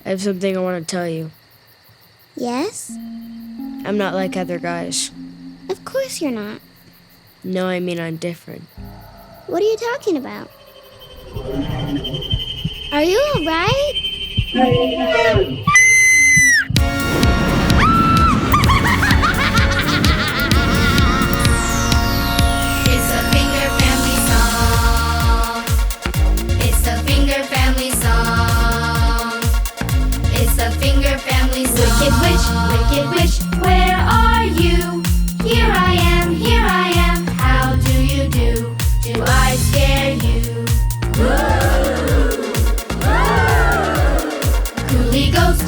I have something I want to tell you. Yes? I'm not like other guys. Of course you're not. No, I mean I'm different. What are you talking about? Are you alright? It's a Finger Family song. It's a Finger Family song. It's a Finger Family song. Wicked witch, where are you? Here I am, how do you do? Do I scare you? Coolie ghost,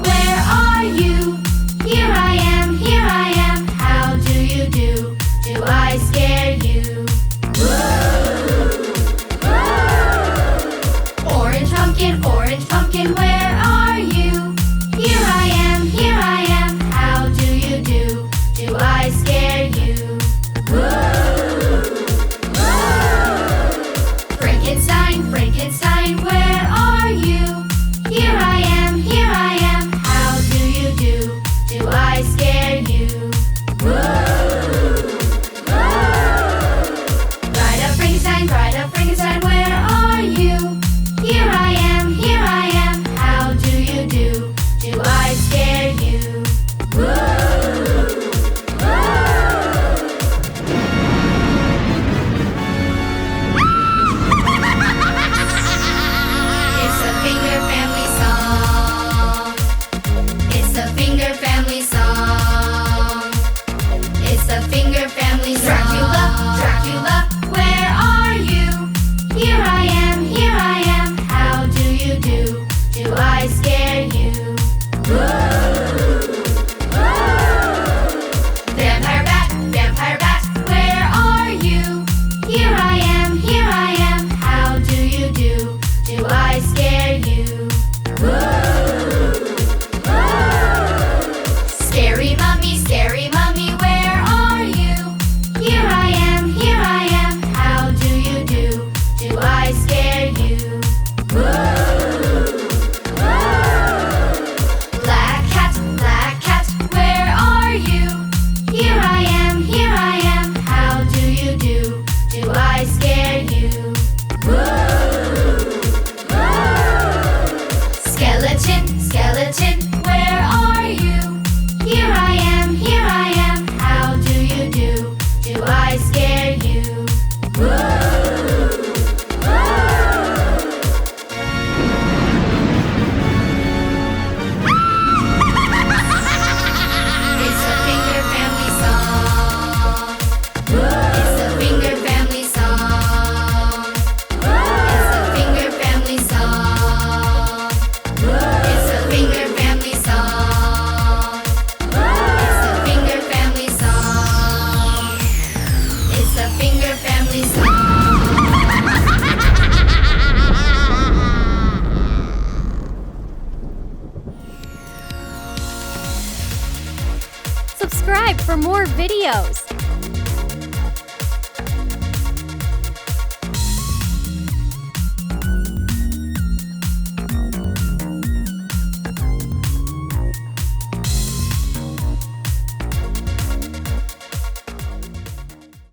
where are you? Here I am, how do you do? Do I scare you? Orange pumpkin, where are you? Here I am, how do you do? Do I scare you? Frankenstein, where are you? Here I am, how do you do? Do I scare you? Bride up Frankenstein, where are you? Here I am, how do you do? Do I scare you? It's a Finger Family song. It's a Finger Family song. It's a Finger Family song. Dracula, where are you? Here I am, how do you do? Do I scare you? Vampire Bat, where are you? Here I am, how do you do? Do I scare you? Scary Mummy, where are you? Here I am, how do you do? Do I scare you? Black Cat, where are you? Here I am, how do you do? Do I scare you? Skeleton, where are you? Here I am, how do you do? Do I scare you? It's a Finger Family song. It's a Finger Family song. It's a Finger Family song. It's a Finger Family song. It's a Finger Family song. It's a Finger Family song. Subscribe for more videos.